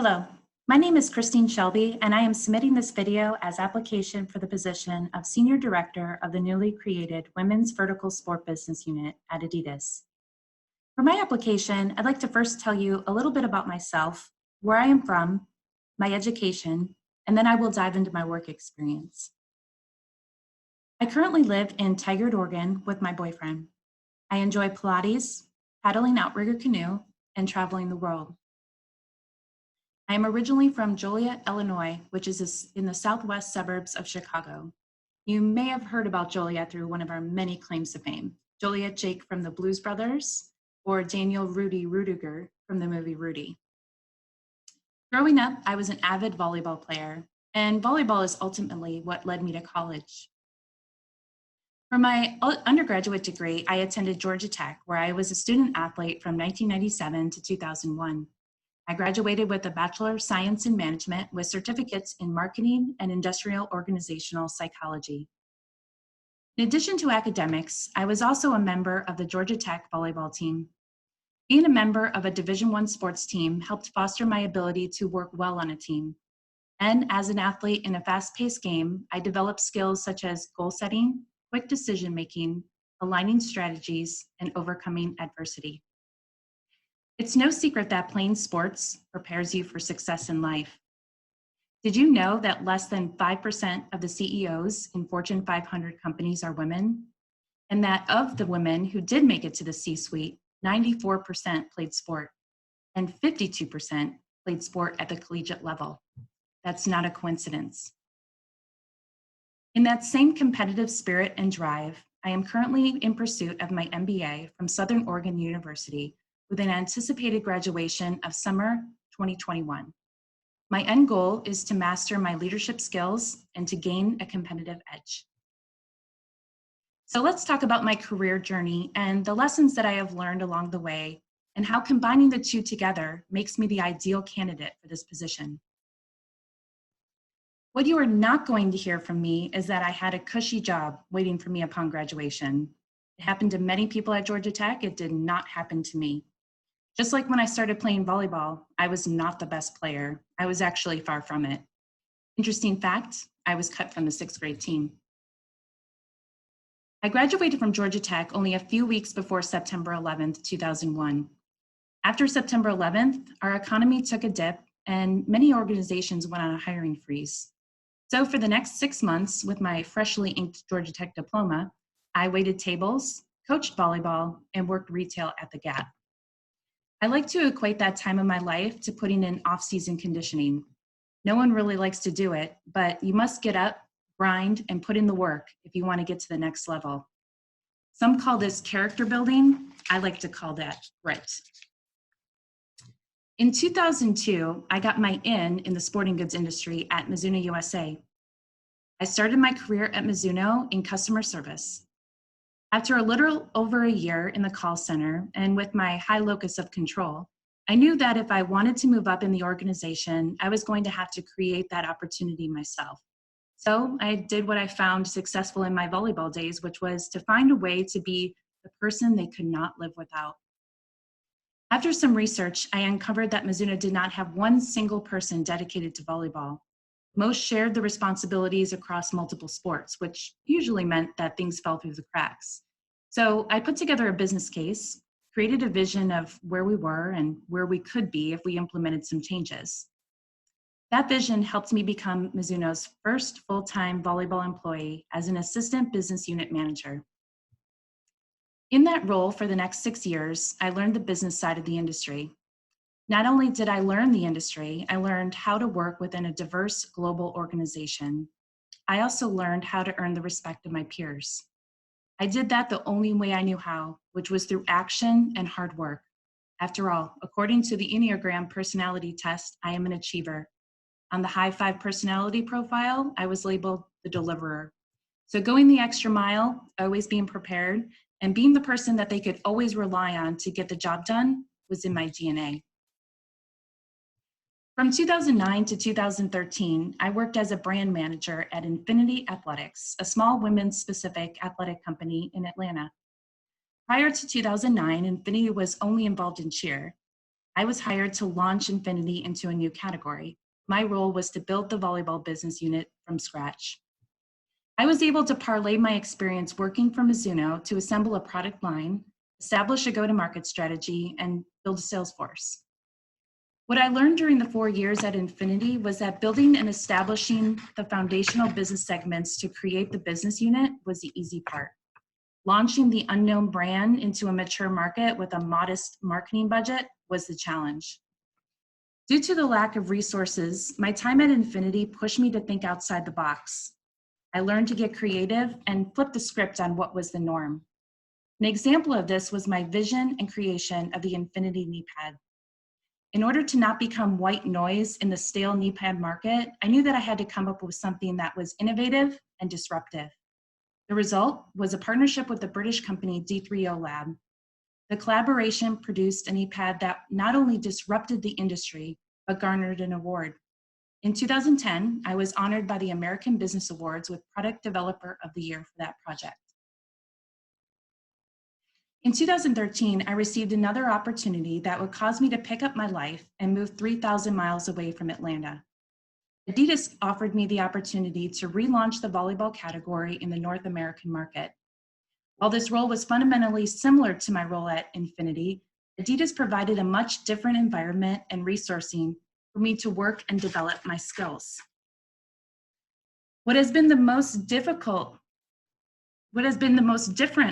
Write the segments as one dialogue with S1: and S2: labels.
S1: Hello, my name is Christine Shelby, and I am submitting this video as application for the position of Senior Director of the newly created Women's Vertical Sport Business Unit at Adidas. For my application, I'd like to first tell you a little bit about myself, where I am from, my education, and then I will dive into my work experience. I currently live in Tigard, Oregon with my boyfriend. I enjoy Pilates, paddling outrigger canoe, and traveling the world. I am originally from Joliet, Illinois, which is in the southwest suburbs of Chicago. You may have heard about Joliet through one of our many claims to fame, Joliet Jake from the Blues Brothers, or Daniel Rudy Rudiger from the movie Rudy. Growing up, I was an avid volleyball player, and volleyball is ultimately what led me to college. For my undergraduate degree, I attended Georgia Tech, where I was a student athlete from 1997 to 2001. I graduated with a Bachelor of Science in Management with certificates in Marketing and Industrial Organizational Psychology. In addition to academics, I was also a member of the Georgia Tech volleyball team. Being a member of a Division I sports team helped foster my ability to work well on a team. And as an athlete in a fast-paced game, I developed skills such as goal setting, quick decision-making, aligning strategies, and overcoming adversity. It's no secret that playing sports prepares you for success in life. Did you know that less than 5% of the CEOs in Fortune 500 companies are women? And that of the women who did make it to the C-suite, 94% played sport, and 52% played sport at the collegiate level. That's not a coincidence. In that same competitive spirit and drive, I am currently in pursuit of my MBA from Southern Oregon University with an anticipated graduation of summer 2021. My end goal is to master my leadership skills and to gain a competitive edge. So let's talk about my career journey and the lessons that I have learned along the way and how combining the two together makes me the ideal candidate for this position. What you are not going to hear from me is that I had a cushy job waiting for me upon graduation. It happened to many people at Georgia Tech. It did not happen to me. Just like when I started playing volleyball, I was not the best player. I was actually far from it. Interesting fact, I was cut from the 6th grade team. I graduated from Georgia Tech only a few weeks before September 11th, 2001. After September 11th, our economy took a dip and many organizations went on a hiring freeze. So for the next 6 months, with my freshly inked Georgia Tech diploma, I waited tables, coached volleyball, and worked retail at the Gap. I like to equate that time of my life to putting in off-season conditioning. No one really likes to do it, but you must get up, grind, and put in the work if you want to get to the next level. Some call this character building. I like to call that grit. In 2002, I got my in the sporting goods industry at Mizuno USA. I started my career at Mizuno in customer service. After a little over a year in the call center and with my high locus of control, I knew that if I wanted to move up in the organization, I was going to have to create that opportunity myself. So I did what I found successful in my volleyball days, which was to find a way to be the person they could not live without. After some research, I uncovered that Mizuno did not have one single person dedicated to volleyball. Most shared the responsibilities across multiple sports, which usually meant that things fell through the cracks. So I put together a business case, created a vision of where we were and where we could be if we implemented some changes. That vision helped me become Mizuno's first full-time volleyball employee as an assistant business unit manager. In that role for the next 6 years, I learned the business side of the industry. Not only did I learn the industry, I learned how to work within a diverse global organization. I also learned how to earn the respect of my peers. I did that the only way I knew how, which was through action and hard work. After all, according to the Enneagram personality test, I am an achiever. On the high 5 personality profile, I was labeled the deliverer. So going the extra mile, always being prepared, and being the person that they could always rely on to get the job done was in my DNA. From 2009 to 2013, I worked as a brand manager at Infinity Athletics, a small women's-specific athletic company in Atlanta. Prior to 2009, Infinity was only involved in cheer. I was hired to launch Infinity into a new category. My role was to build the volleyball business unit from scratch. I was able to parlay my experience working for Mizuno to assemble a product line, establish a go-to-market strategy, and build a sales force. What I learned during the 4 years at Infinity was that building and establishing the foundational business segments to create the business unit was the easy part. Launching the unknown brand into a mature market with a modest marketing budget was the challenge. Due to the lack of resources, my time at Infinity pushed me to think outside the box. I learned to get creative and flip the script on what was the norm. An example of this was my vision and creation of the Infinity knee pad. In order to not become white noise in the stale knee pad market, I knew that I had to come up with something that was innovative and disruptive. The result was a partnership with the British company D3O Lab. The collaboration produced a knee pad that not only disrupted the industry, but garnered an award. In 2010, I was honored by the American Business Awards with Product Developer of the Year for that project. In 2013, I received another opportunity that would cause me to pick up my life and move 3,000 miles away from Atlanta. Adidas offered me the opportunity to relaunch the volleyball category in the North American market. While this role was fundamentally similar to my role at Infinity, Adidas provided a much different environment and resourcing for me to work and develop my skills. What has been the most different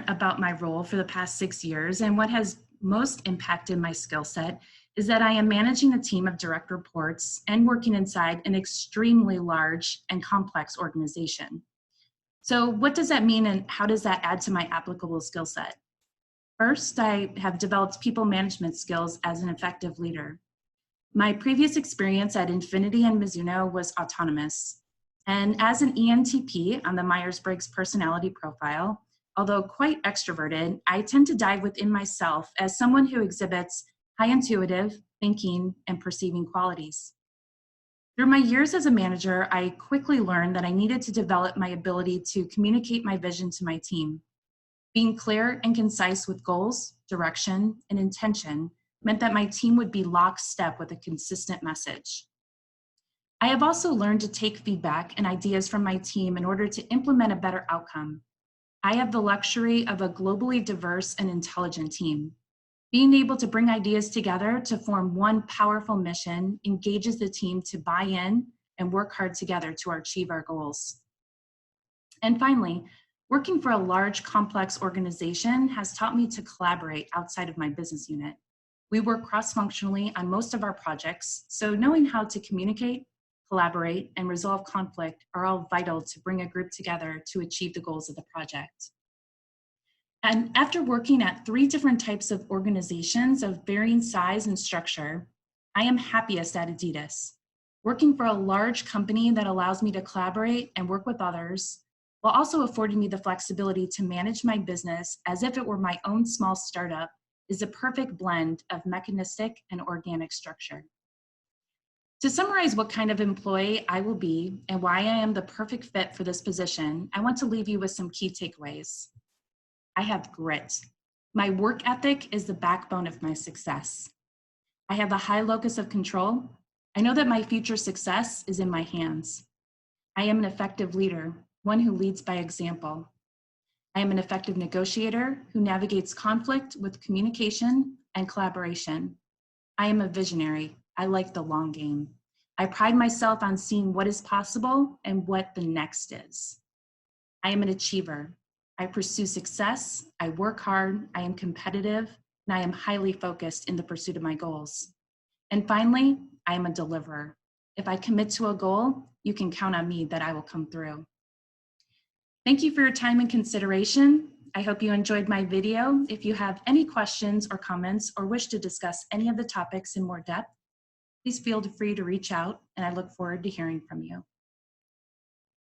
S1: about my role for the past 6 years and what has most impacted my skill set is that I am managing a team of direct reports and working inside an extremely large and complex organization. So what does that mean and how does that add to my applicable skill set? First, I have developed people management skills as an effective leader. My previous experience at Infinity and Mizuno was autonomous. And as an ENTP on the Myers-Briggs personality profile, although quite extroverted, I tend to dive within myself as someone who exhibits high intuitive, thinking, and perceiving qualities. Through my years as a manager, I quickly learned that I needed to develop my ability to communicate my vision to my team. Being clear and concise with goals, direction, and intention meant that my team would be lockstep with a consistent message. I have also learned to take feedback and ideas from my team in order to implement a better outcome. I have the luxury of a globally diverse and intelligent team. Being able to bring ideas together to form one powerful mission engages the team to buy in and work hard together to achieve our goals. And finally, working for a large, complex organization has taught me to collaborate outside of my business unit. We work cross-functionally on most of our projects, so knowing how to communicate, collaborate, and resolve conflict are all vital to bring a group together to achieve the goals of the project. And after working at 3 different types of organizations of varying size and structure, I am happiest at Adidas. Working for a large company that allows me to collaborate and work with others, while also affording me the flexibility to manage my business as if it were my own small startup, is a perfect blend of mechanistic and organic structure. To summarize what kind of employee I will be and why I am the perfect fit for this position, I want to leave you with some key takeaways. I have grit. My work ethic is the backbone of my success. I have a high locus of control. I know that my future success is in my hands. I am an effective leader, one who leads by example. I am an effective negotiator who navigates conflict with communication and collaboration. I am a visionary. I like the long game. I pride myself on seeing what is possible and what the next is. I am an achiever. I pursue success. I work hard. I am competitive, and I am highly focused in the pursuit of my goals. And finally, I am a deliverer. If I commit to a goal, you can count on me that I will come through. Thank you for your time and consideration. I hope you enjoyed my video. If you have any questions or comments or wish to discuss any of the topics in more depth, please feel free to reach out, and I look forward to hearing from you.